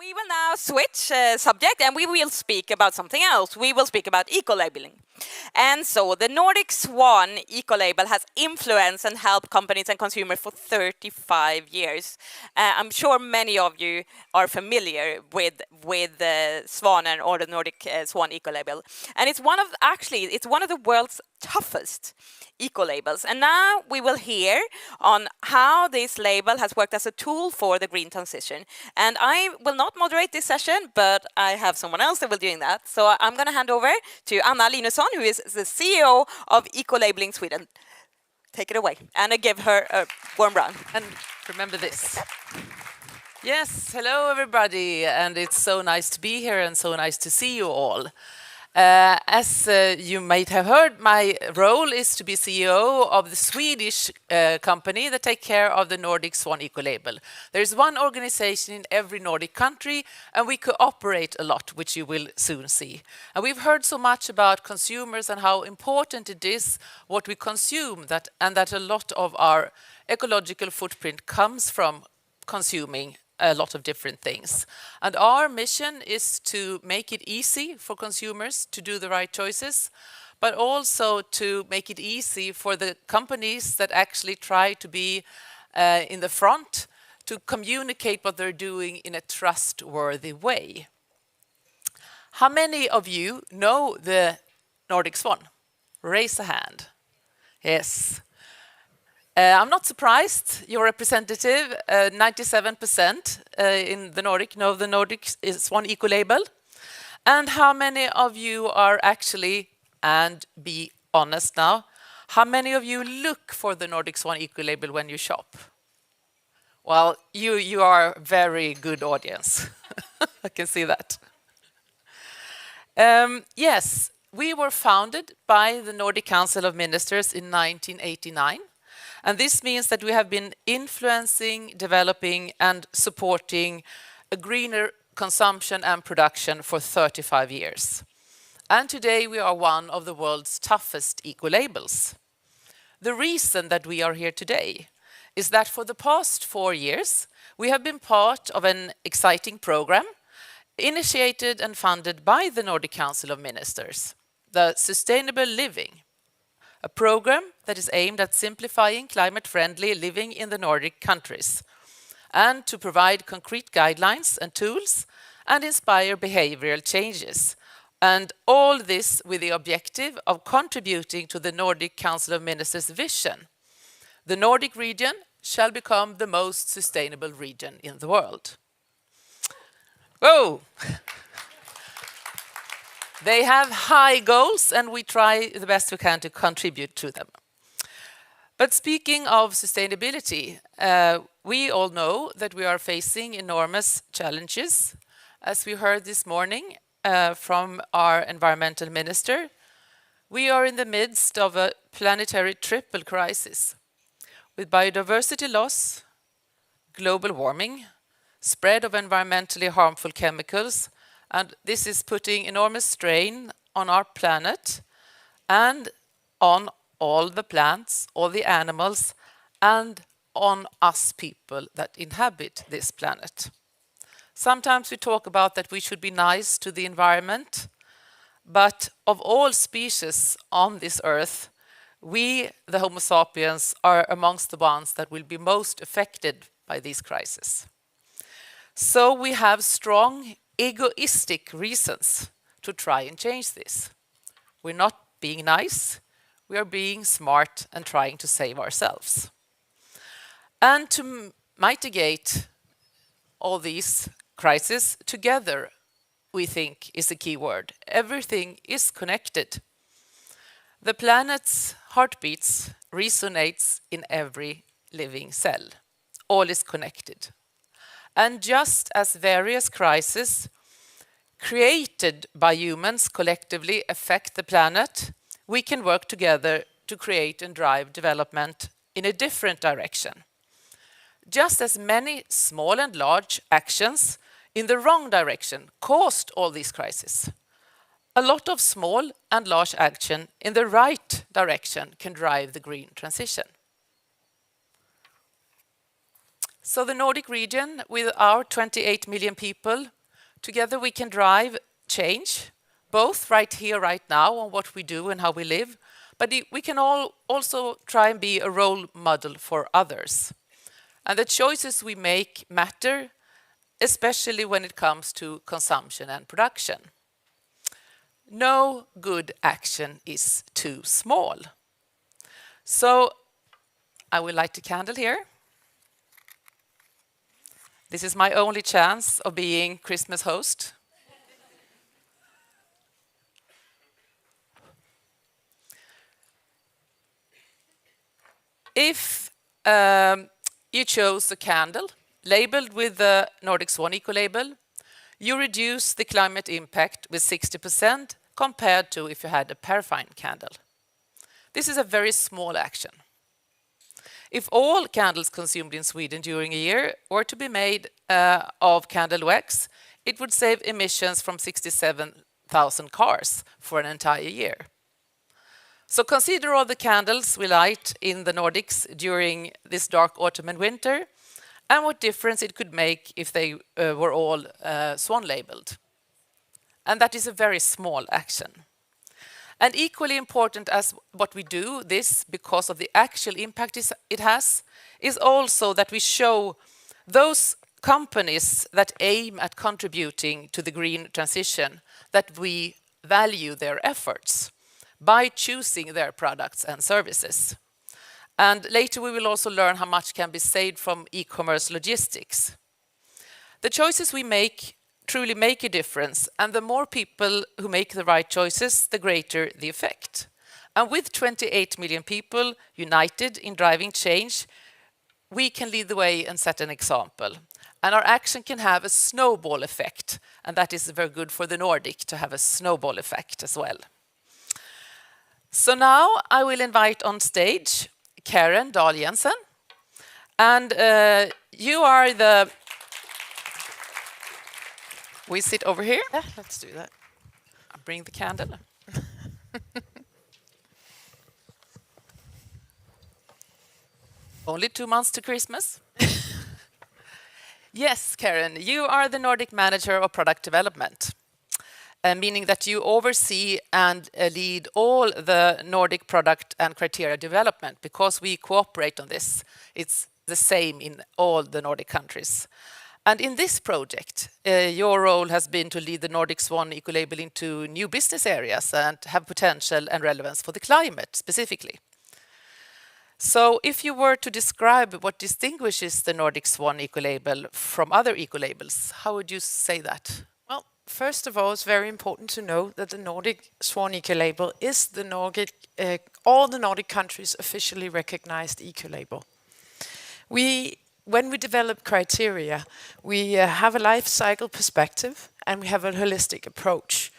We will now switch subject and we will speak about something else. We will speak about eco-labeling. And so the Nordic Swan Ecolabel has influenced and helped companies and consumers for 35 years. I'm sure many of you are familiar with Swan or the Nordic Swan Ecolabel. And it's one of the world's toughest eco-labels. And now we will hear on how this label has worked as a tool for the green transition. And I will not moderate this session, but I have someone else that will be doing that. So I'm going to hand over to Anna Linusson, who is the CEO of Eco-Labeling Sweden. Take it away. And I give her a warm round. And remember this. Yes, hello everybody, and it's so nice to be here and so nice to see you all. As you might have heard, my role is to be CEO of the Swedish company that take care of the Nordic Swan Ecolabel. There's one organization in every Nordic country, and we cooperate a lot, which you will soon see. And we've heard so much about consumers and how important it is what we consume, and that a lot of our ecological footprint comes from consuming a lot of different things. And our mission is to make it easy for consumers to do the right choices, but also to make it easy for the companies that actually try to be in the front to communicate what they're doing in a trustworthy way. How many of you know the Nordic Swan? Raise a hand. Yes. I'm not surprised, your representative, 97% in the Nordic know the Nordic Swan Ecolabel. And how many of you are actually, and be honest now, how many of you look for the Nordic Swan Ecolabel when you shop? Well, you are a very good audience. I can see that. Yes, we were founded by the Nordic Council of Ministers in 1989. And this means that we have been influencing, developing, and supporting a greener consumption and production for 35 years. And today we are one of the world's toughest eco-labels. The reason that we are here today is that for the past 4 years, we have been part of an exciting program initiated and funded by the Nordic Council of Ministers, the Sustainable Living, a program that is aimed at simplifying climate-friendly living in the Nordic countries and to provide concrete guidelines and tools and inspire behavioral changes. And all this with the objective of contributing to the Nordic Council of Ministers' vision. The Nordic region shall become the most sustainable region in the world. Whoa! They have high goals, and we try the best we can to contribute to them. But speaking of sustainability, we all know that we are facing enormous challenges. As we heard this morning from our environmental minister, we are in the midst of a planetary triple crisis with biodiversity loss, global warming, spread of environmentally harmful chemicals, and this is putting enormous strain on our planet and on all the plants, all the animals, and on us people that inhabit this planet. Sometimes we talk about that we should be nice to the environment, but of all species on this earth, we, the Homo sapiens, are amongst the ones that will be most affected by these crises. So we have strong egoistic reasons to try and change this. We're not being nice, we are being smart and trying to save ourselves. And to mitigate all these crises together, we think is the key word. Everything is connected. The planet's heartbeats resonates in every living cell. All is connected. And just as various crises created by humans collectively affect the planet, we can work together to create and drive development in a different direction. Just as many small and large actions in the wrong direction caused all these crises, a lot of small and large action in the right direction can drive the green transition. So the Nordic region, with our 28 million people, together we can drive change, both right here, right now, on what we do and how we live, but we can also try and be a role model for others. And the choices we make matter, especially when it comes to consumption and production. No good action is too small. So I will light a candle here. This is my only chance of being Christmas host. If you chose a candle labeled with the Nordic Swan Ecolabel, you reduce the climate impact with 60% compared to if you had a paraffin candle. This is a very small action. If all candles consumed in Sweden during a year were to be made of candle wax, it would save emissions from 67,000 cars for an entire year. So consider all the candles we light in the Nordics during this dark autumn and winter, and what difference it could make if they were all swan labeled. And that is a very small action. And equally important as what we do this, because of the actual impact it has, is also that we show those companies that aim at contributing to the green transition that we value their efforts by choosing their products and services. And later we will also learn how much can be saved from e-commerce logistics. The choices we make truly make a difference, and the more people who make the right choices, the greater the effect. And with 28 million people united in driving change, we can lead the way and set an example. And our action can have a snowball effect, and that is very good for the Nordic to have a snowball effect as well. So now I will invite on stage Karen Dahl Jensen, and you are the... We sit over here. Yeah, let's do that. I'll bring the candle. Only 2 months to Christmas. Yes, Karen, you are the Nordic Manager of Product Development, meaning that you oversee and lead all the Nordic product and criteria development, because we cooperate on this. It's the same in all the Nordic countries. And in this project, your role has been to lead the Nordic Swan Ecolabel into new business areas and have potential and relevance for the climate specifically. So if you were to describe what distinguishes the Nordic Swan Ecolabel from other ecolabels, how would you say that? Well, first of all, it's very important to know that the Nordic Swan Ecolabel is the all the Nordic countries officially recognized ecolabel. When we develop criteria, we have a life cycle perspective and we have a holistic approach.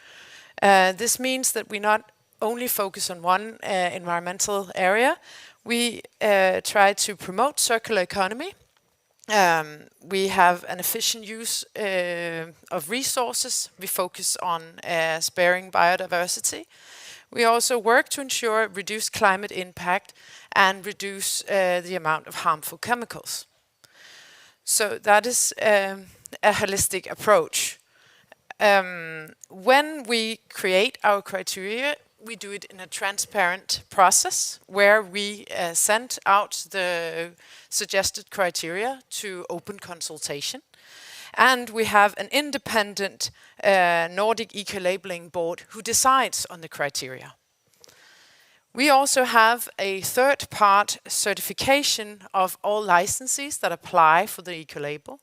This means that we not only focus on one environmental area, we try to promote circular economy. We have an efficient use of resources. We focus on sparing biodiversity. We also work to ensure reduced climate impact and reduce the amount of harmful chemicals. So that is a holistic approach. When we create our criteria, we do it in a transparent process where we send out the suggested criteria to open consultation. And we have an independent Nordic Ecolabelling Board who decides on the criteria. We also have a third-part certification of all licensees that apply for the ecolabel,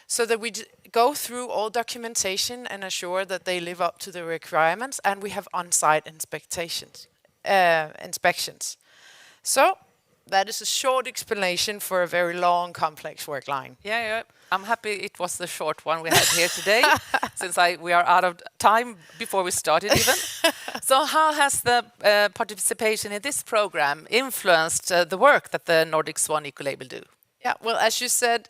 so that we go through all documentation and assure that they live up to the requirements, and we have on-site inspections. So that is a short explanation for a very long, complex work line. Yeah. I'm happy it was the short one we had here today, since we are out of time before we started even. So how has the participation in this program influenced the work that the Nordic Swan Ecolabel do? Yeah, well, as you said,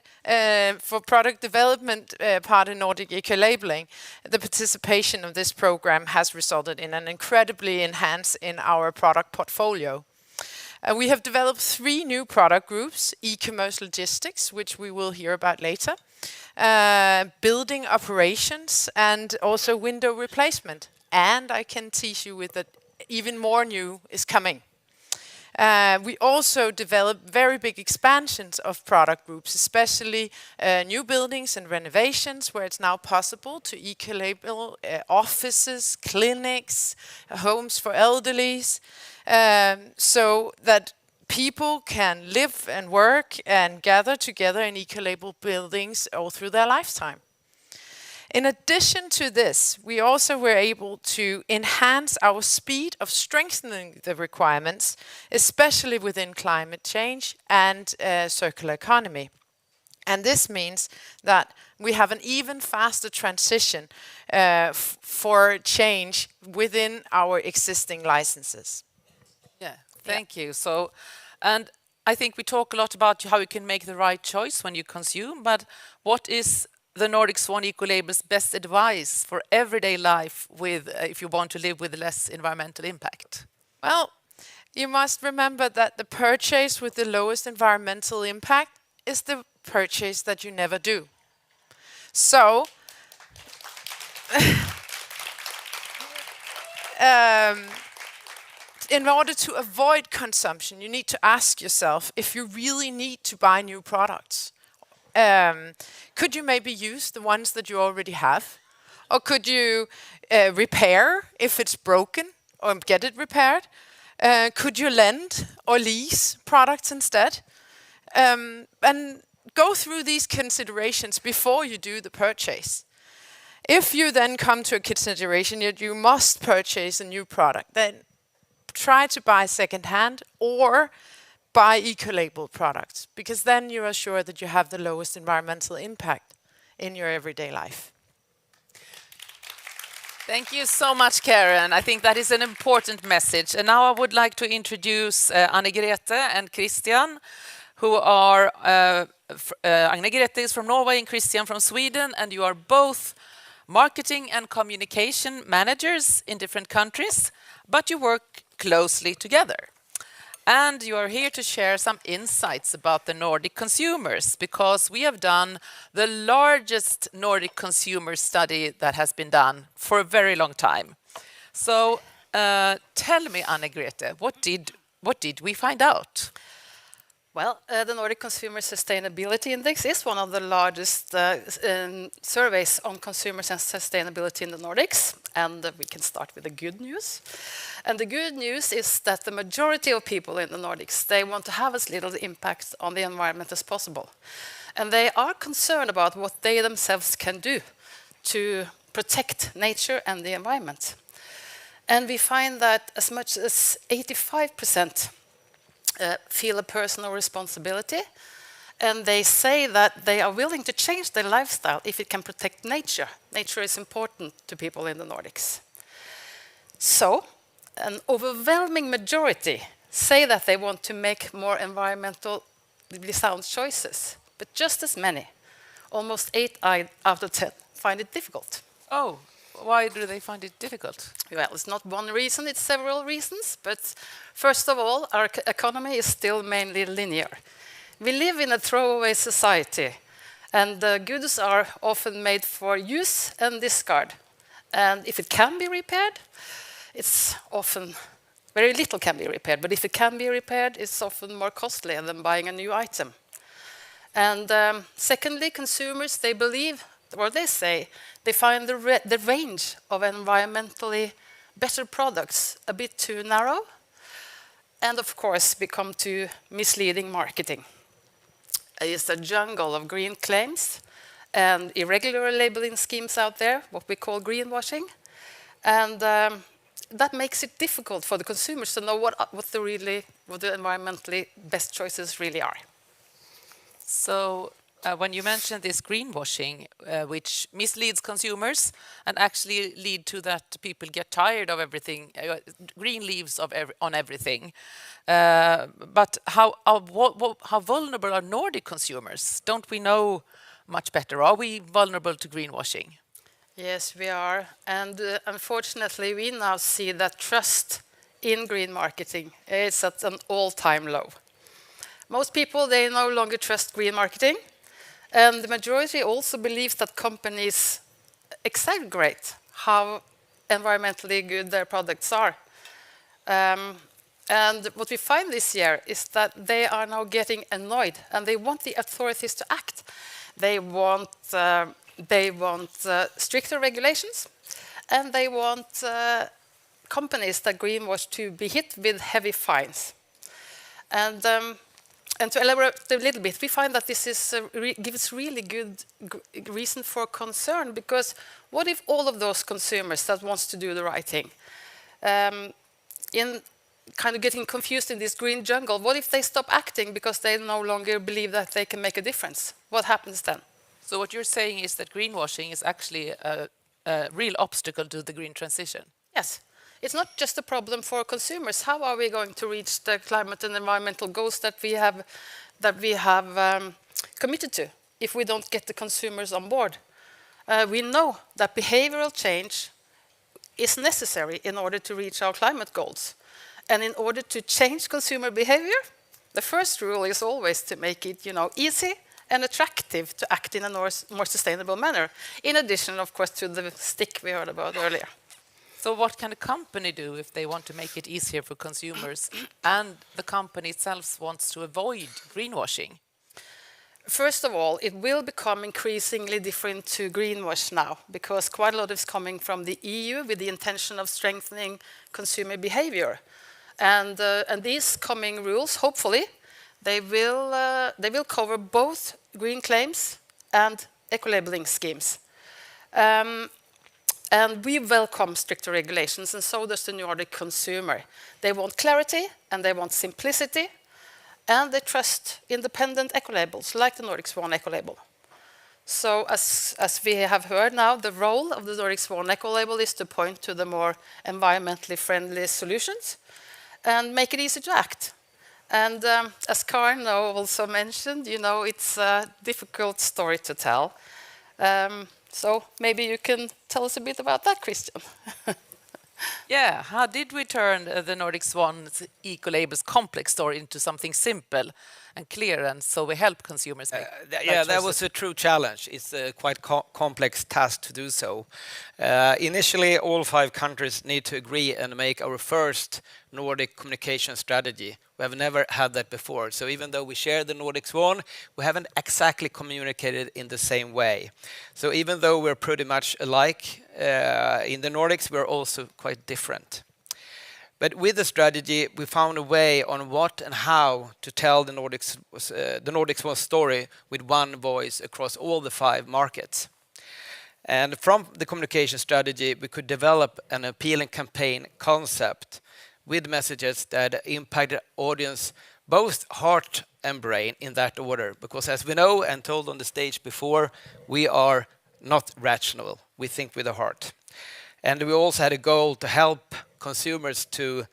for product development part in Nordic Ecolabelling, the participation of this program has resulted in an incredibly enhance in our product portfolio. We have developed 3 new product groups: e-commerce logistics, which we will hear about later, building operations, and also window replacement. And I can tease you with that even more new is coming. We also develop very big expansions of product groups, especially new buildings and renovations, where it's now possible to ecolabel offices, clinics, homes for elderlies, so that people can live and work and gather together in ecolabel buildings all through their lifetime. In addition to this, we also were able to enhance our speed of strengthening the requirements, especially within climate change and circular economy. And this means that we have an even faster transition for change within our existing licenses. Yeah, thank you. So, and I think we talk a lot about how you can make the right choice when you consume, but what is the Nordic Swan Ecolabel's best advice for everyday life with if you want to live with less environmental impact? Well, you must remember that the purchase with the lowest environmental impact is the purchase that you never do. So, in order to avoid consumption, you need to ask yourself if you really need to buy new products. Could you maybe use the ones that you already have? Or could you repair if it's broken or get it repaired? Could you lend or lease products instead? And go through these considerations before you do the purchase. If you then come to a consideration that you must purchase a new product, then try to buy second-hand or buy ecolabel products, because then you are sure that you have the lowest environmental impact in your everyday life. Thank you so much, Karen. I think that is an important message. And now I would like to introduce Anne-Grete and Christian, who are, Anne-Grete is from Norway and Christian from Sweden, and you are both marketing and communication managers in different countries, but you work closely together. And you are here to share some insights about the Nordic consumers, because we have done the largest Nordic consumer study that has been done for a very long time. So tell me, Anne-Grete, what did we find out? Well, the Nordic Consumer Sustainability Index is one of the largest surveys on consumers and sustainability in the Nordics. And we can start with the good news. And the good news is that the majority of people in the Nordics, they want to have as little impact on the environment as possible. And they are concerned about what they themselves can do to protect nature and the environment. And we find that as much as 85% feel a personal responsibility, and they say that they are willing to change their lifestyle if it can protect nature. Nature is important to people in the Nordics. So, an overwhelming majority say that they want to make more environmentally sound choices, but just as many, almost 8 out of 10, find it difficult. Oh, why do they find it difficult? Well, it's not one reason, it's several reasons. But first of all, our economy is still mainly linear. We live in a throwaway society, and the goods are often made for use and discard. And if it can be repaired, it's often very little can be repaired. But if it can be repaired, it's often more costly than buying a new item. And secondly, consumers, they believe, or they say, they find the range of environmentally better products a bit too narrow, and of course become too misleading marketing. It's a jungle of green claims and irregular labeling schemes out there, what we call greenwashing, and that makes it difficult for the consumers to know what the environmentally best choices really are. So when you mentioned this greenwashing, which misleads consumers and actually lead to that people get tired of everything, green leaves on everything. But how vulnerable are Nordic consumers? Don't we know much better? Are we vulnerable to greenwashing? Yes, we are. And unfortunately, we now see that trust in green marketing is at an all-time low. Most people, they no longer trust green marketing, and the majority also believes that companies exaggerate how environmentally good their products are. And what we find this year is that they are now getting annoyed, and they want the authorities to act. They want stricter regulations, and they want companies that greenwash to be hit with heavy fines. And to elaborate a little bit, we find that this is gives really good reason for concern, because what if all of those consumers that wants to do the right thing, in kind of getting confused in this green jungle, what if they stop acting because they no longer believe that they can make a difference? What happens then? So what you're saying is that greenwashing is actually a real obstacle to the green transition. Yes. It's not just a problem for consumers. How are we going to reach the climate and environmental goals that we have committed to if we don't get the consumers on board? We know that behavioral change is necessary in order to reach our climate goals. And in order to change consumer behavior, the first rule is always to make it, easy and attractive to act in a more sustainable manner. In addition, of course, to the stick we heard about earlier. So what can a company do if they want to make it easier for consumers and the company itself wants to avoid greenwashing? First of all, it will become increasingly different to greenwash now, because quite a lot is coming from the EU with the intention of strengthening consumer behavior. And these coming rules, hopefully, they will cover both green claims and eco-labeling schemes. And we welcome stricter regulations, and so does the Nordic consumer. They want clarity, and they want simplicity, and they trust independent eco-labels, like the Nordic Swan Ecolabel. So as we have heard now, the role of the Nordic Swan Ecolabel is to point to the more environmentally friendly solutions and make it easy to act. And as Karen also mentioned, it's a difficult story to tell. So maybe you can tell us a bit about that, Christian. Yeah, how did we turn the Nordic Swan Ecolabel's complex story into something simple and clear, and so we help consumers make yeah, that was a true challenge. It's a quite complex task to do so. Initially, all 5 countries need to agree and make our first Nordic communication strategy. We have never had that before. So even though we share the Nordic Swan, we haven't exactly communicated in the same way. So even though we're pretty much alike in the Nordics, we're also quite different. But with the strategy, we found a way on what and how to tell the Nordic Swan story with one voice across all the 5 markets. And from the communication strategy, we could develop an appealing campaign concept with messages that impact the audience, both heart and brain, in that order. Because as we know and told on the stage before, we are not rational. We think with the heart. And we also had a goal to help consumers to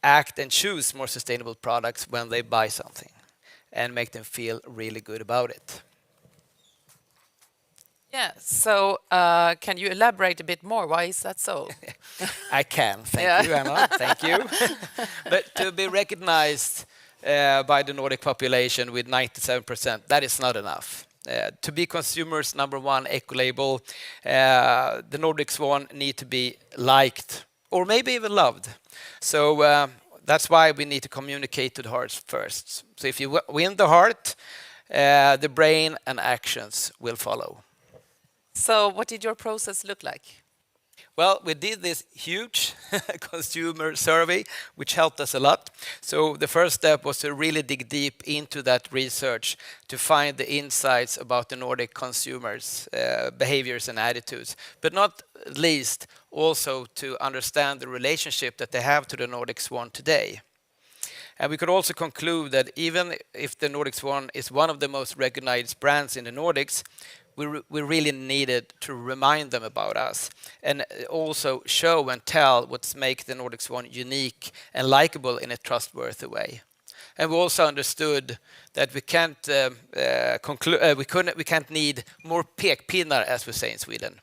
act and choose more sustainable products when they buy something and make them feel really good about it. Yeah, so can you elaborate a bit more? Why is that so? I can, thank you, Anna, thank you. But to be recognized by the Nordic population with 97%, that is not enough. To be consumers' #1 eco-label, the Nordic Swan need to be liked or maybe even loved. So that's why we need to communicate to the hearts first. So if you win the heart, the brain and actions will follow. So what did your process look like? Well, we did this huge consumer survey, which helped us a lot. So the first step was to really dig deep into that research to find the insights about the Nordic consumers' behaviors and attitudes, but not least also to understand the relationship that they have to the Nordic Swan today. And we could also conclude that even if the Nordic Swan is one of the most recognized brands in the Nordics, we really needed to remind them about us and also show and tell what makes the Nordic Swan unique and likable in a trustworthy way. And we also understood that we can't need more pekpinnar, as we say in Sweden.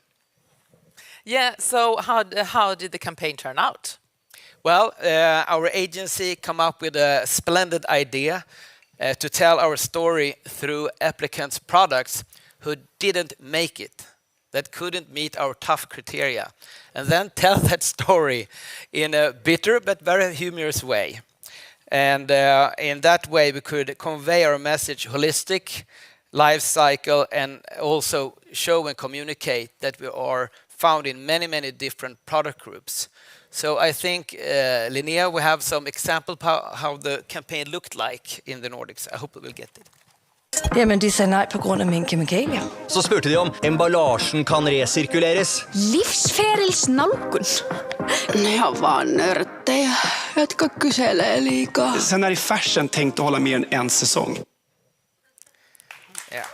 Yeah, so how did the campaign turn out? Well, our agency come up with a splendid idea to tell our story through applicants' products who didn't make it, that couldn't meet our tough criteria, and then tell that story in a bitter but very humorous way. And in that way, we could convey our message holistic, life cycle, and also show and communicate that we are found in many, many different product groups. So I think, Linnea, we have some example how the campaign looked like in the Nordics. I hope we'll get it. Jamen, de sagde nej på grund af mine kemikalier. Så spurte de om emballasjen kan resirkuleres. Livsfeerilsnalkun. Ne on vaan nörttejä, jotka kyselee liikaa. Sen är fashion tänkt att hålla mer än en säsong. Yeah.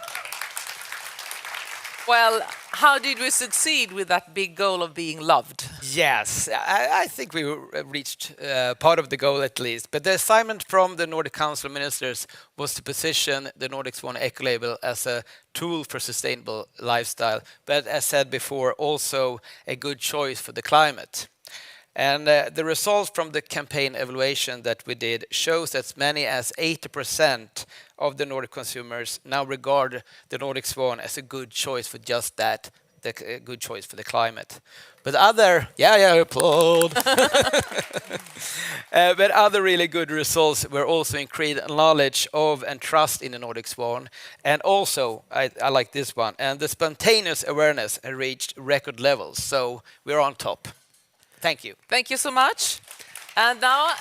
Well, how did we succeed with that big goal of being loved? Yes, I think we reached part of the goal at least. But the assignment from the Nordic Council of Ministers was to position the Nordic Swan Ecolabel as a tool for sustainable lifestyle, but as said before, also a good choice for the climate. And the results from the campaign evaluation that we did shows that as many as 80% of the Nordic consumers now regard the Nordic Swan as a good choice for just that, the good choice for the climate. But other, applaud. But other really good results were also increased knowledge of and trust in the Nordic Swan. And also, I like this one, and the spontaneous awareness reached record levels. So we're on top. Thank you. Thank you so much. And now,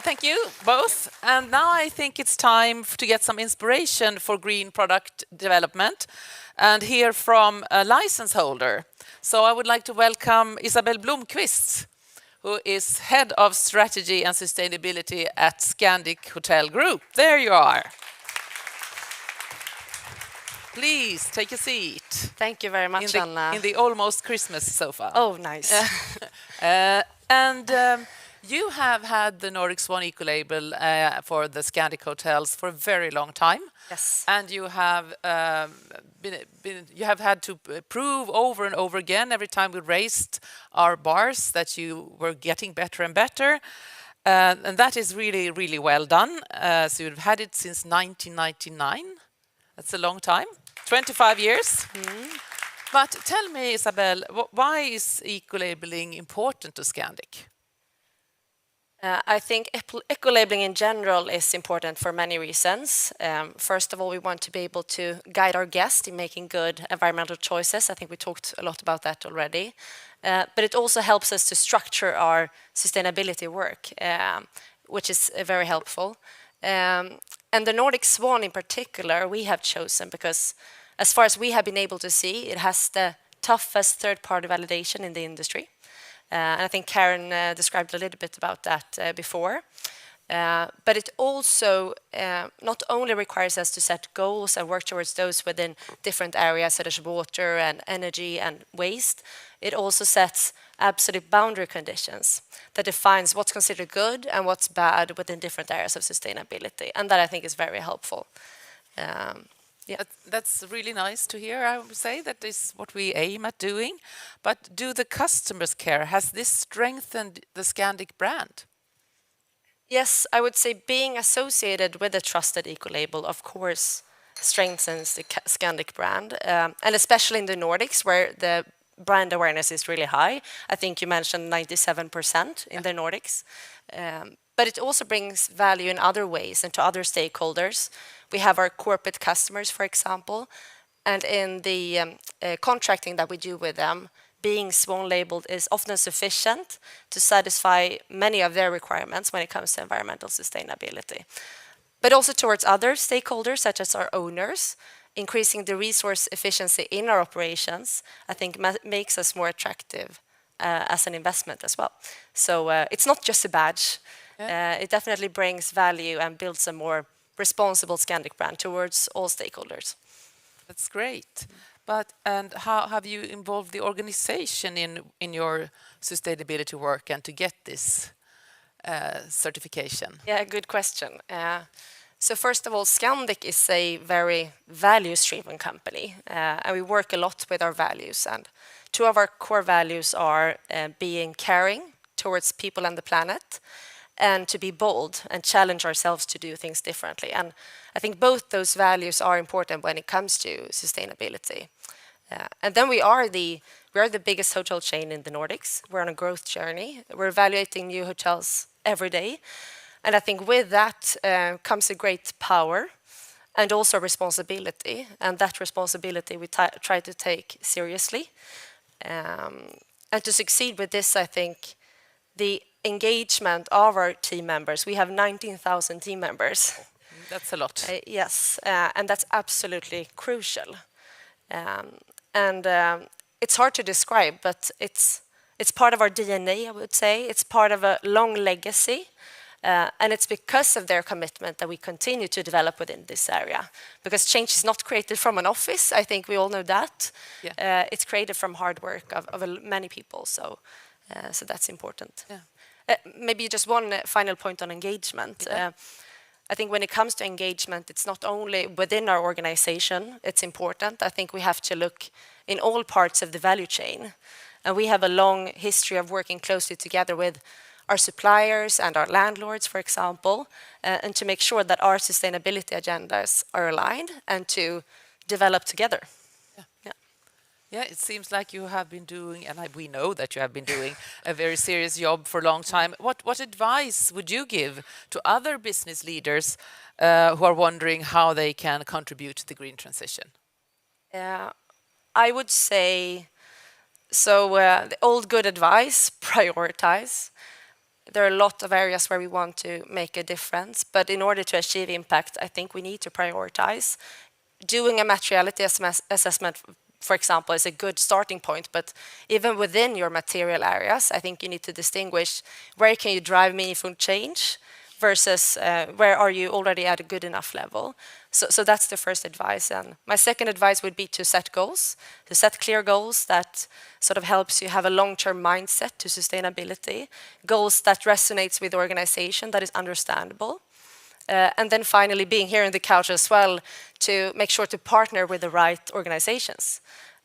thank you both. And now I think it's time to get some inspiration for green product development and hear from a license holder. So I would like to welcome Isabel Blomqvist, who is Head of Strategy and Sustainability at Scandic Hotel Group. There you are. Please take a seat. Thank you very much, Anna. In the almost Christmas sofa. Oh, nice. And you have had the Nordic Swan Ecolabel for the Scandic hotels for a very long time. Yes. And you have you have had to prove over and over again every time we raised our bars that you were getting better and better. And that is really, really well done. So you've had it since 1999. That's a long time. 25 years. But tell me, Isabel, why is eco-labeling important to Scandic? I think eco-labeling in general is important for many reasons. First of all, we want to be able to guide our guests in making good environmental choices. I think we talked a lot about that already. But it also helps us to structure our sustainability work, which is very helpful. And the Nordic Swan in particular, we have chosen because as far as we have been able to see, it has the toughest third-party validation in the industry. And I think Karen described a little bit about that before. But it also not only requires us to set goals and work towards those within different areas such as water and energy and waste, it also sets absolute boundary conditions that defines what's considered good and what's bad within different areas of sustainability. And that I think is very helpful. That's really nice to hear. I would say that is what we aim at doing. But do the customers care? Has this strengthened the Scandic brand? Yes, I would say being associated with a trusted eco-label, of course, strengthens the Scandic brand, and especially in the Nordics, where the brand awareness is really high. I think you mentioned 97% in the Nordics. But it also brings value in other ways and to other stakeholders. We have our corporate customers, for example, and in the contracting that we do with them, being Swan labeled is often sufficient to satisfy many of their requirements when it comes to environmental sustainability. But also towards other stakeholders, such as our owners, increasing the resource efficiency in our operations, I think makes us more attractive as an investment as well. So it's not just a badge. It definitely brings value and builds a more responsible Scandic brand towards all stakeholders. That's great. And how have you involved the organization in your sustainability work and to get this certification? Yeah, good question. So first of all, Scandic is a very values-driven company, and we work a lot with our values. And two of our core values are being caring towards people and the planet, and to be bold and challenge ourselves to do things differently. And I think both those values are important when it comes to sustainability. And then we are the biggest hotel chain in the Nordics. We're on a growth journey. We're evaluating new hotels every day. And I think with that comes a great power and also responsibility. And that responsibility we try to take seriously. And to succeed with this, I think the engagement of our team members, we have 19,000 team members. That's a lot. Yes, and that's absolutely crucial. It's hard to describe, but it's part of our DNA, I would say. It's part of a long legacy. And it's because of their commitment that we continue to develop within this area. Because change is not created from an office. I think we all know that. Yeah. It's created from hard work of many people. So that's important. Yeah. Maybe just one final point on engagement. Yeah. I think when it comes to engagement, it's not only within our organization, it's important. I think we have to look in all parts of the value chain. And we have a long history of working closely together with our suppliers and our landlords, for example, and to make sure that our sustainability agendas are aligned and to develop together. Yeah, it seems like you have been doing, and we know that you have been doing a very serious job for a long time. What advice would you give to other business leaders who are wondering how they can contribute to the green transition? I would say, the old good advice, prioritize. There are a lot of areas where we want to make a difference, but in order to achieve impact, I think we need to prioritize. Doing a materiality assessment, for example, is a good starting point, but even within your material areas, I think you need to distinguish where can you drive meaningful change versus where are you already at a good enough level. So that's the first advice. And my second advice would be to set goals, to set clear goals that sort of helps you have a long-term mindset to sustainability, goals that resonates with the organization, that is understandable. And then finally, being here in the couch as well, to make sure to partner with the right organizations.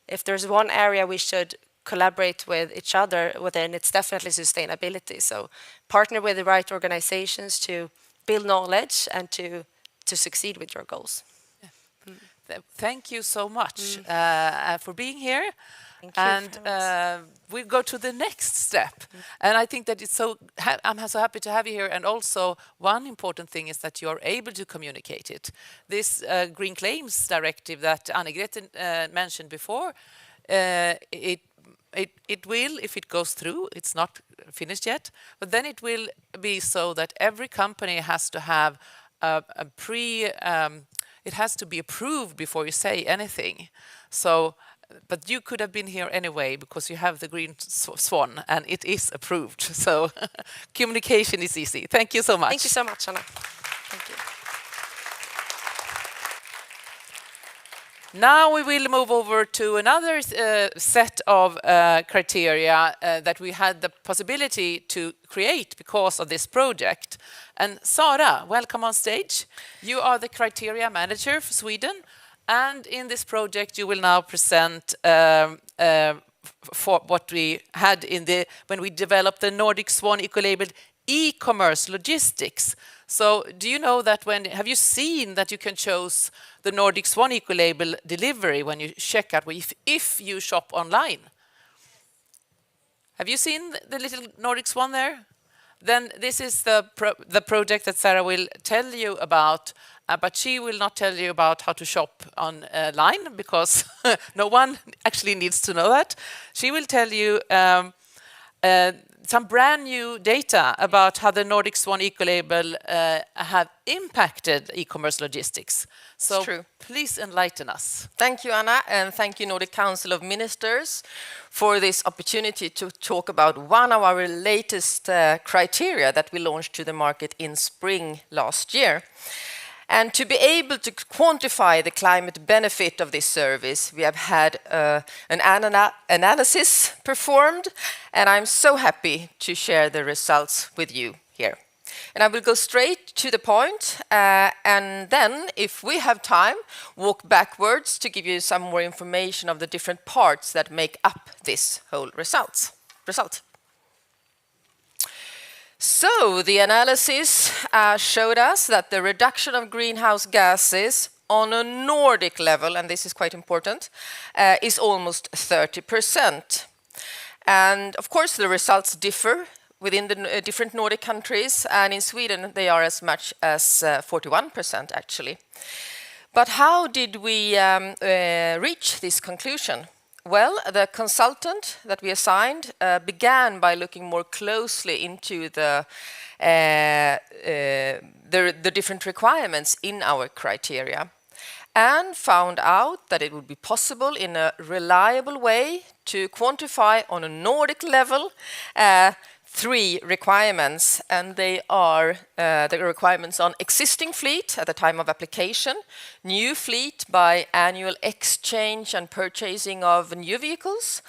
If there's one area we should collaborate with each other within, it's definitely sustainability. So partner with the right organizations to build knowledge and to succeed with your goals. Yeah. Thank you so much for being here. Thank you. And we'll go to the next step. And I think that I'm so happy to have you here. And also one important thing is that you're able to communicate it. This Green Claims Directive that Anne-Grete mentioned before, it will, if it goes through, it's not finished yet, but then it will be so that every company has to have it has to be approved before you say anything. So, but you could have been here anyway because you have the Green Swan and it is approved. So communication is easy. Thank you so much. Thank you so much, Anna. Thank you. Now we will move over to another set of criteria that we had the possibility to create because of this project. And Sara, welcome on stage. You are the criteria manager for Sweden. And in this project, you will now present for what we had when we developed the Nordic Swan Ecolabel e-commerce logistics. So do you know that have you seen that you can choose the Nordic Swan Ecolabel delivery when you check out, if you shop online? Have you seen the little Nordic Swan there? Then this is the project that Sarah will tell you about, but she will not tell you about how to shop online because no one actually needs to know that. She will tell you some brand new data about how the Nordic Swan Ecolabel have impacted e-commerce logistics. So true. Please enlighten us. Thank you, Anna, and thank you, Nordic Council of Ministers, for this opportunity to talk about one of our latest criteria that we launched to the market in spring last year. And to be able to quantify the climate benefit of this service, we have had an analysis performed, and I'm so happy to share the results with you here. And I will go straight to the point, and then, if we have time, walk backwards to give you some more information of the different parts that make up this whole result. So the analysis showed us that the reduction of greenhouse gases on a Nordic level, and this is quite important, is almost 30%. And of course the results differ within the different Nordic countries, and in Sweden they are as much as 41% actually. But how did we reach this conclusion? Well, the consultant that we assigned began by looking more closely into the different requirements in our criteria, and found out that it would be possible in a reliable way to quantify on a Nordic level 3 requirements, and they are the requirements on existing fleet at the time of application, new fleet by annual exchange and purchasing of new vehicles,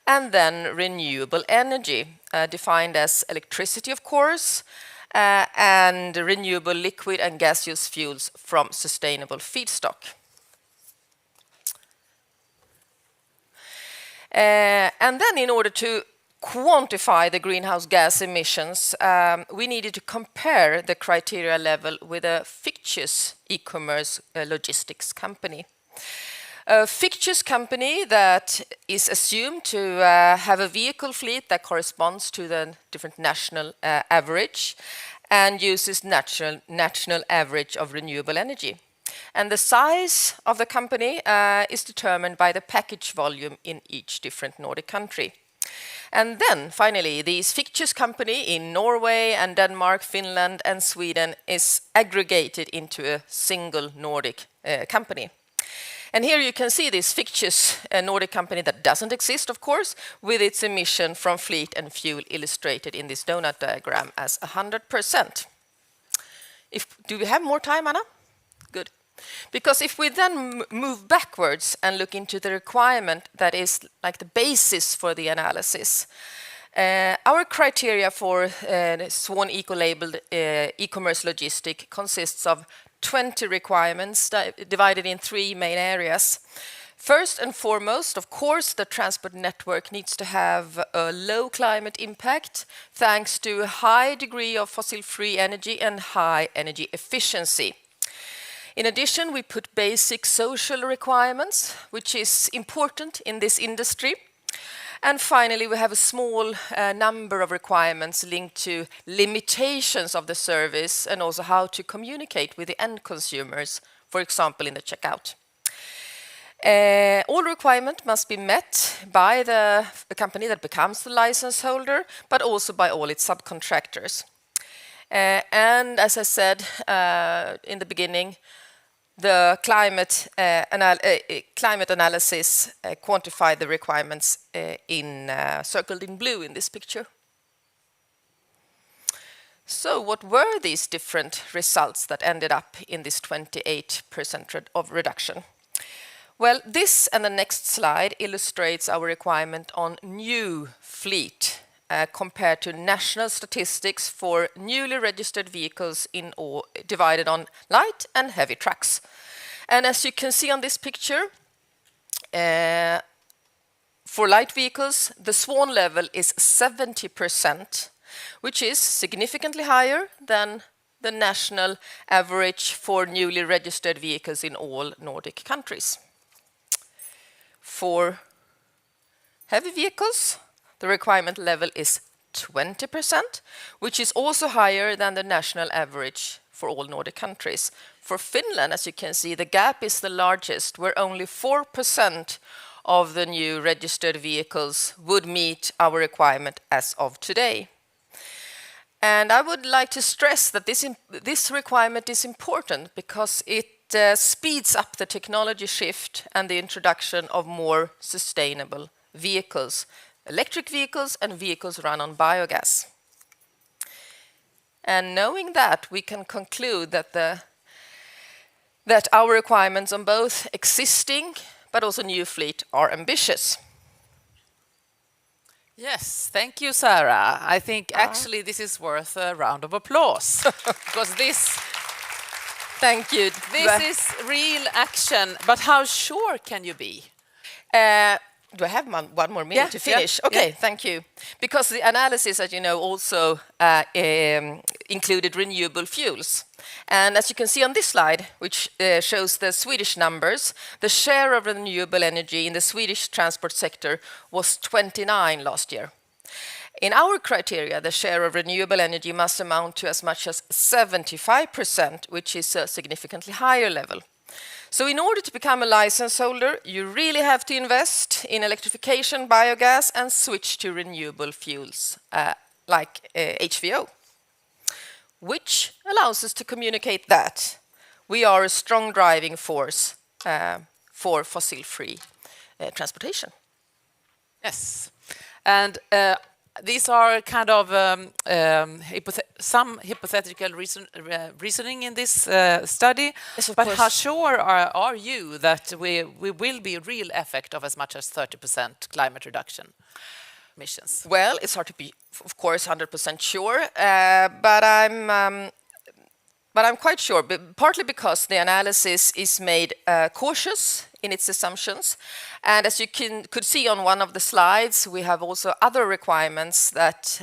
and then renewable energy, defined as electricity, of course, and renewable liquid and gaseous fuels from sustainable feedstock. And then in order to quantify the greenhouse gas emissions, we needed to compare the criteria level with a fictitious e-commerce logistics company. A fictitious company that is assumed to have a vehicle fleet that corresponds to the different national average and uses national average of renewable energy. And the size of the company is determined by the package volume in each different Nordic country. And then, finally, this fictitious company in Norway and Denmark, Finland and Sweden is aggregated into a single Nordic company. And here you can see this fictitious Nordic company that doesn't exist, of course, with its emission from fleet and fuel illustrated in this donut diagram as 100%. Do we have more time, Anna? Good. Because if we then move backwards and look into the requirement that is like the basis for the analysis, our criteria for Swan Ecolabel e-commerce logistic consists of 20 requirements divided in 3 main areas. First and foremost, of course, the transport network needs to have a low climate impact thanks to a high degree of fossil-free energy and high energy efficiency. In addition, we put basic social requirements, which is important in this industry. And finally, we have a small number of requirements linked to limitations of the service and also how to communicate with the end consumers, for example, in the checkout. All requirements must be met by the company that becomes the license holder, but also by all its subcontractors. And as I said in the beginning, the climate analysis quantified the requirements circled in blue in this picture. So what were these different results that ended up in this 28% of reduction? Well, this and the next slide illustrates our requirement on new fleet compared to national statistics for newly registered vehicles divided on light and heavy trucks. And as you can see on this picture, for light vehicles, the Swan level is 70%, which is significantly higher than the national average for newly registered vehicles in all Nordic countries. For heavy vehicles, the requirement level is 20%, which is also higher than the national average for all Nordic countries. For Finland, as you can see, the gap is the largest, where only 4% of the new registered vehicles would meet our requirement as of today. And I would like to stress that this requirement is important because it speeds up the technology shift and the introduction of more sustainable vehicles, electric vehicles and vehicles run on biogas. And knowing that, we can conclude that our requirements on both existing but also new fleet are ambitious. Yes, thank you, Sarah. I think actually this is worth a round of applause because this Thank you. This is real action, but how sure can you be? Do I have one more minute to finish? Okay, thank you. Because the analysis, as you know, also included renewable fuels. And as you can see on this slide, which shows the Swedish numbers, the share of renewable energy in the Swedish transport sector was 29 last year. In our criteria, the share of renewable energy must amount to as much as 75%, which is a significantly higher level. So in order to become a license holder, you really have to invest in electrification, biogas, and switch to renewable fuels like HVO, which allows us to communicate that we are a strong driving force for fossil-free transportation. Yes, and these are kind of some hypothetical reasoning in this study, yes, but course. how sure are you that we will be a real effect of as much as 30% climate reduction emissions? Well, it's hard to be, of course, 100% sure, but I'm quite sure, partly because the analysis is made cautious in its assumptions. And as you could see on one of the slides, we have also other requirements that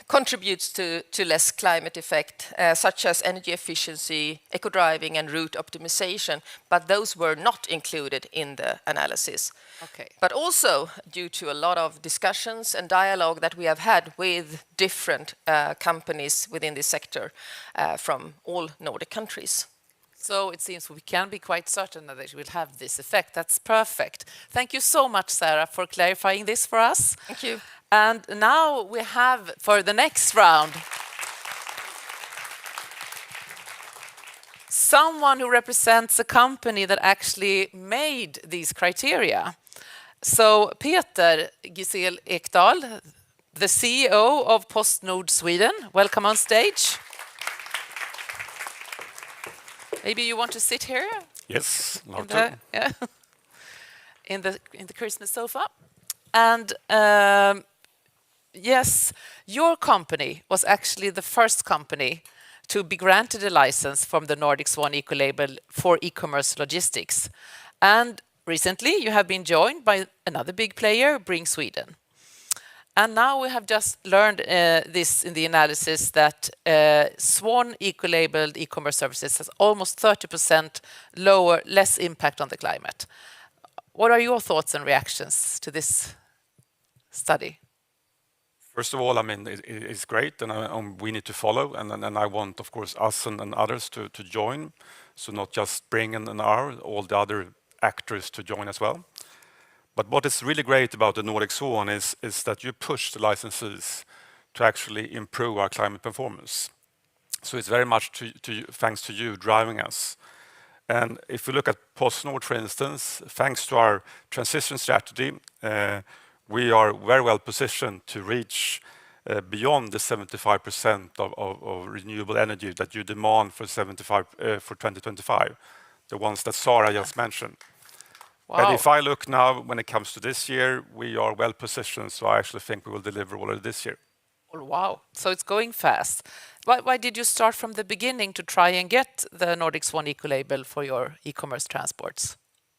contributes to less climate effect, such as energy efficiency, eco-driving, and route optimization, but those were not included in the analysis. Okay. But also due to a lot of discussions and dialogue that we have had with different companies within this sector from all Nordic countries. So it seems we can be quite certain that it will have this effect. That's perfect. Thank you so much, Sarah, for clarifying this for us. Thank you. And now we have, for the next round, someone who represents a company that actually made these criteria. So Peter Gisel Ekdahl, the CEO of PostNord Sweden, welcome on stage. Maybe you want to sit here? Yes, in the Christmas sofa. And yes, your company was actually the first company to be granted a license from the Nordic Swan Ecolabel for e-commerce logistics. And recently you have been joined by another big player, Bring Sweden. And now we have just learned this in the analysis that Swan Ecolabeled e-commerce services has almost 30% less impact on the climate. What are your thoughts and reactions to this study? First of all, I mean, it's great, and we need to follow, and I want, of course, us and others to join. So not just Bring and all the other actors to join as well. But what is really great about the Nordic Swan is that you push the licensees to actually improve our climate performance. So it's very much thanks to you driving us. And if we look at PostNord, for instance, thanks to our transition strategy, we are very well positioned to reach beyond the 75% of renewable energy that you demand for 2025, the ones that Sarah just mentioned. Wow. But if I look now, when it comes to this year, we are well positioned, so I actually think we will deliver already this year. Oh, wow, so it's going fast. Why did you start from the beginning to try and get the Nordic Swan Ecolabel for your e-commerce transports?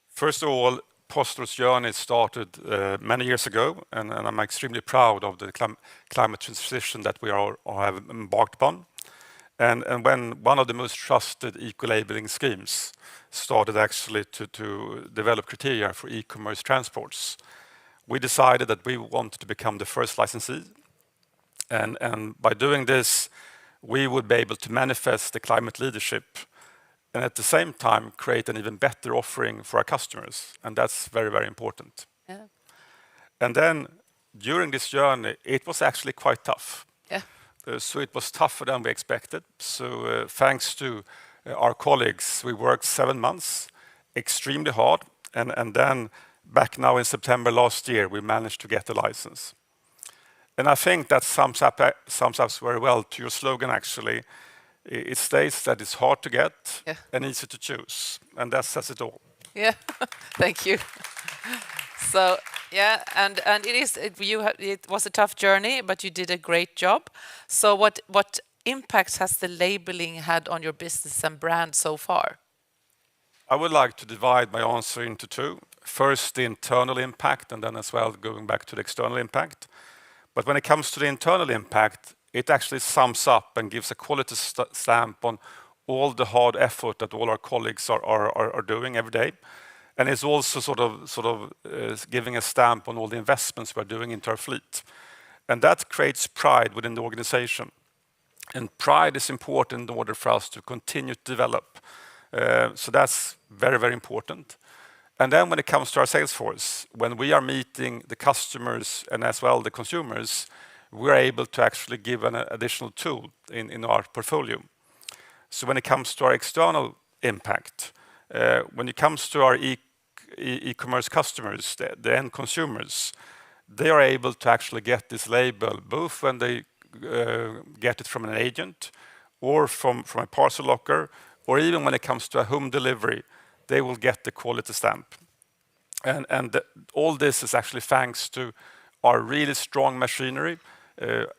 First of all, PostNord's journey started many years ago, and I'm extremely proud of the climate transition that we have embarked upon. And when one of the most trusted eco-labeling schemes started actually to develop criteria for e-commerce transports, we decided that we wanted to become the first licensee. And by doing this, we would be able to manifest the climate leadership and at the same time create an even better offering for our customers. And that's very, very important. Yeah. And then during this journey, it was actually quite tough. Yeah. So it was tougher than we expected. So thanks to our colleagues, we worked 7 months, extremely hard. And then back now in September last year, we managed to get the license. And I think that sums up very well to your slogan, actually. It states that it's hard to get and easy to choose. And that says it all. Yeah, thank you. So, yeah, and it was a tough journey, but you did a great job. So what impacts has the labeling had on your business and brand so far? I would like to divide my answer into two. first the internal impact and then as well going back to the external impact. But when it comes to the internal impact, it actually sums up and gives a quality stamp on all the hard effort that all our colleagues are doing every day. And it's also sort of giving a stamp on all the investments we're doing into our fleet. And that creates pride within the organization. And pride is important in order for us to continue to develop. So that's very, very important. And then when it comes to our sales force, when we are meeting the customers and as well the consumers, we're able to actually give an additional tool in our portfolio. So when it comes to our external impact, when it comes to our e-commerce customers, the end consumers, they are able to actually get this label both when they get it from an agent or from a parcel locker, or even when it comes to a home delivery, they will get the quality stamp. And all this is actually thanks to our really strong machinery,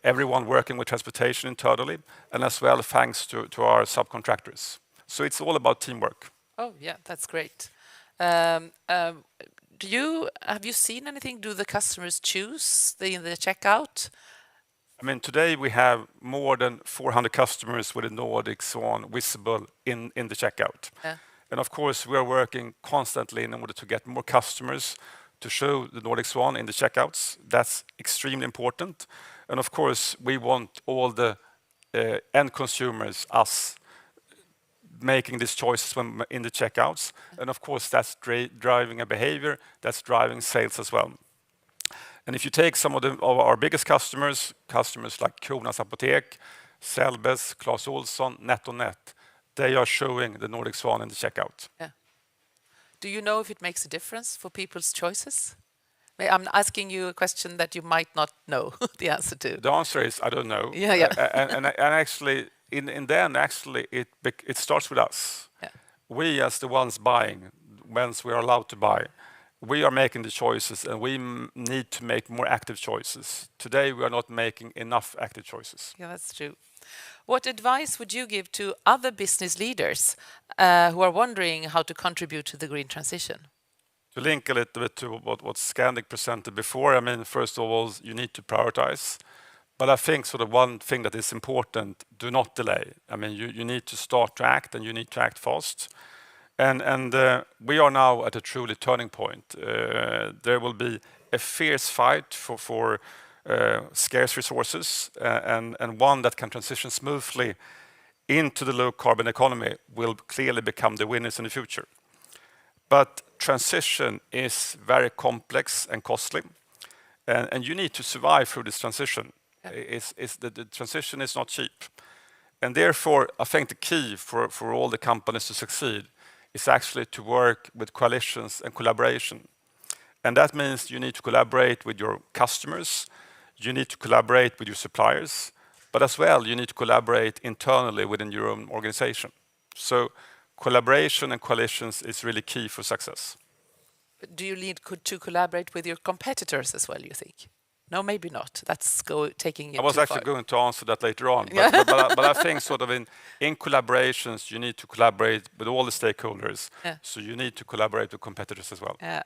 everyone working with transportation internally, and as well thanks to our subcontractors. So it's all about teamwork. Oh yeah, that's great. Have you seen anything? Do the customers choose the checkout? I mean, today we have more than 400 customers with a Nordic Swan visible in the checkout. Yeah. And of course, we are working constantly in order to get more customers to show the Nordic Swan in the checkouts. That's extremely important. And of course, we want all the end consumers, us, making these choices when in the checkouts. And of course, that's driving a behavior, that's driving sales as well. And if you take some of our biggest customers like Kronans Apotek, Selbes, Clas Ohlson, NetOnNet, they are showing the Nordic Swan in the checkout. Yeah. Do you know if it makes a difference for people's choices? I'm asking you a question that you might not know the answer to. The answer is I don't know. Yeah. And actually, in the end, actually, it starts with us. Yeah. We, as the ones buying, once we are allowed to buy, we are making the choices, and we need to make more active choices. Today, we are not making enough active choices. Yeah, that's true. What advice would you give to other business leaders who are wondering how to contribute to the green transition? To link a little bit to what Scandic presented before, I mean, first of all, you need to prioritize. But I think sort of one thing that is important, do not delay. I mean, you need to start to act, and you need to act fast. And we are now at a truly turning point. There will be a fierce fight for scarce resources, and one that can transition smoothly into the low carbon economy will clearly become the winners in the future. But transition is very complex and costly, and you need to survive through this transition. The transition is not cheap. And therefore, I think the key for all the companies to succeed is actually to work with coalitions and collaboration. And that means you need to collaborate with your customers, you need to collaborate with your suppliers, but as well, you need to collaborate internally within your own organization. So collaboration and coalitions is really key for success. But do you need to collaborate with your competitors as well, you think? No, maybe not. That's taking it I was too actually far. going to answer that later on. But I think sort of in collaborations, you need to collaborate with all the stakeholders. Yeah. So you need to collaborate with competitors as well. Yeah.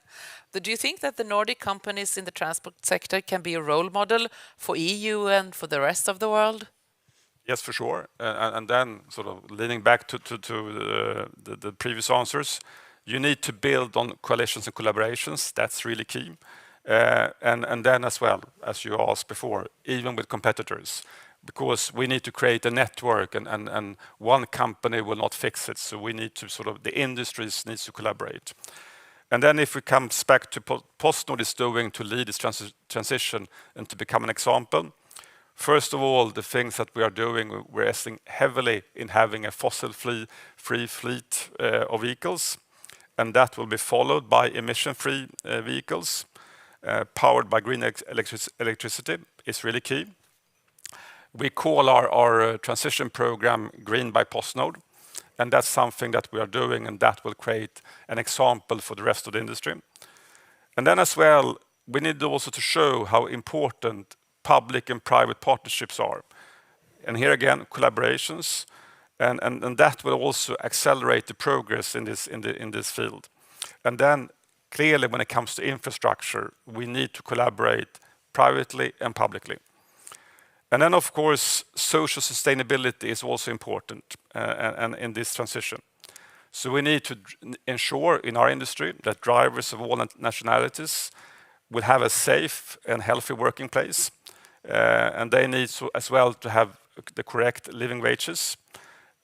Do you think that the Nordic companies in the transport sector can be a role model for EU and for the rest of the world? Yes, for sure. And then sort of leaning back to the previous answers, you need to build on coalitions and collaborations. That's really key. And then as well, as you asked before, even with competitors, because we need to create a network, and one company will not fix it. So we need to the industries needs to collaborate. And then if we come back to PostNord is doing to lead this transition and to become an example, first of all, the things that we are doing, we're investing heavily in having a fossil-free fleet of vehicles, and that will be followed by emission-free vehicles. Powered by green electricity is really key. We call our transition program Green by PostNord, and that's something that we are doing, and that will create an example for the rest of the industry. And then as well, we need also to show how important public and private partnerships are. And here again, collaborations, and that will also accelerate the progress in this field. And then clearly when it comes to infrastructure, we need to collaborate privately and publicly. And then, of course, social sustainability is also important and in this transition. So we need to ensure in our industry that drivers of all nationalities will have a safe and healthy working place. And they need as well to have the correct living wages.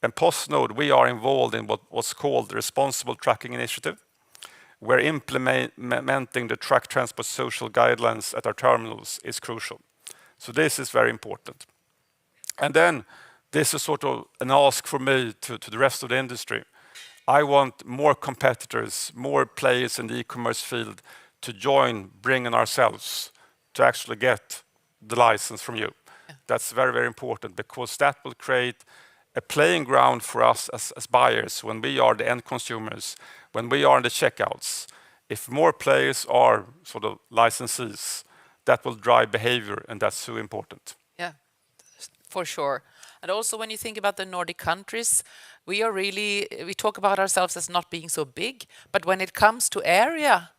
And PostNord, we are involved in what's called the Responsible Trucking Initiative. Where implementing the truck transport social guidelines at our terminals is crucial. So this is very important. And then this is sort of an ask for me to the rest of the industry. I want more competitors, more players in the e-commerce field to join bringing ourselves to actually get the license from you. Yeah. That's very, very important because that will create a playing ground for us as buyers when we are the end consumers, when we are in the checkouts. If more players are sort of licensees, that will drive behavior, and that's so important. Yeah, for sure. And also when you think about the Nordic countries, we talk about ourselves as not being so big, but when it comes to area,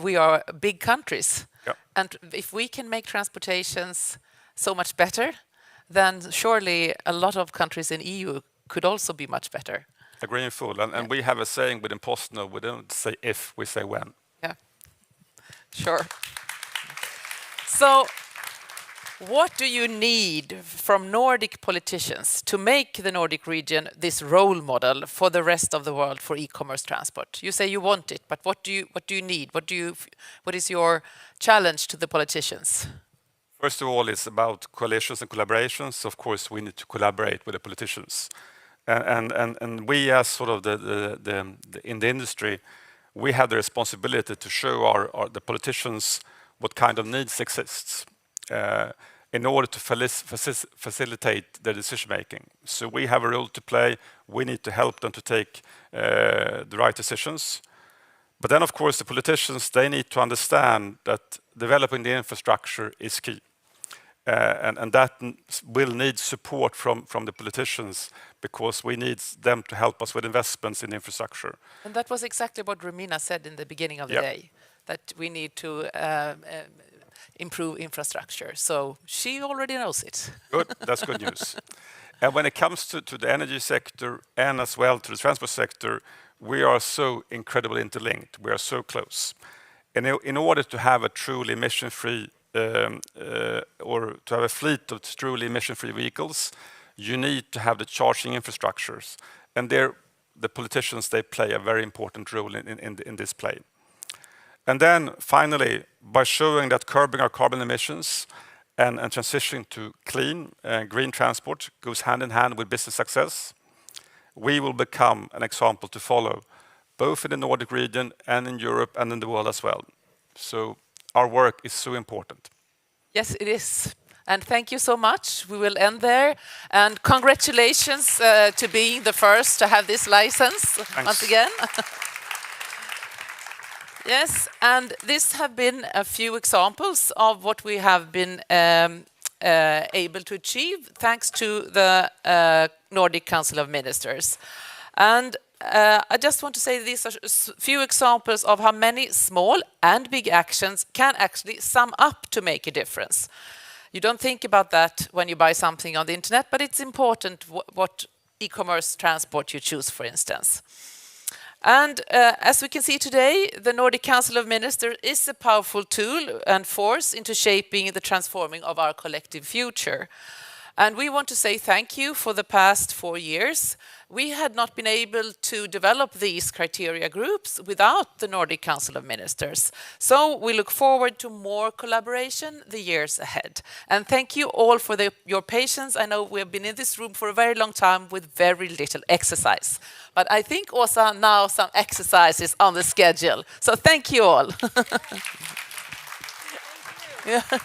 we are big countries. Yep. And if we can make transportations so much better, then surely a lot of countries in EU could also be much better. Agree in full. And we have a saying within PostNord, we don't say if, we say when. Yeah, sure. So what do you need from Nordic politicians to make the Nordic region this role model for the rest of the world for e-commerce transport? You say you want it, but what do you need? What is your challenge to the politicians? First of all, it's about coalitions and collaborations. Of course, we need to collaborate with the politicians. And we as sort of in the industry, we have the responsibility to show the politicians what kind of needs exists in order to facilitate their decision making. So we have a role to play. We need to help them to take the right decisions. But then, of course, the politicians, they need to understand that developing the infrastructure is key. And that will need support from the politicians because we need them to help us with investments in infrastructure. And that was exactly what Romina said in the beginning of the day, that we need to improve infrastructure. So she already knows it. Good, that's good news. And when it comes to the energy sector and as well to the transport sector, we are so incredibly interlinked. We are so close. And in order to have a truly emission-free or to have a fleet of truly emission-free vehicles, you need to have the charging infrastructures. And there, the politicians, they play a very important role in this play. And then finally, by showing that curbing our carbon emissions and transitioning to clean green transport goes hand in hand with business success, we will become an example to follow, both in the Nordic region and in Europe and in the world as well. So our work is so important. Yes, it is. And thank you so much. We will end there. And congratulations to being the first to have this license. Thanks. Once again. Yes, and this have been a few examples of what we have been able to achieve thanks to the Nordic Council of Ministers. And I just want to say these are few examples of how many small and big actions can actually sum up to make a difference. You don't think about that when you buy something on the internet, but it's important what e-commerce transport you choose, for instance. And as we can see today, the Nordic Council of Ministers is a powerful tool and force into shaping the transforming of our collective future. And we want to say thank you for the past 4 years. We had not been able to develop these criteria groups without the Nordic Council of Ministers. So we look forward to more collaboration the years ahead. And thank you all for your patience. I know we have been in this room for a very long time with very little exercise. But I think also now some exercise is on the schedule. So thank you all. Thank you. Yeah.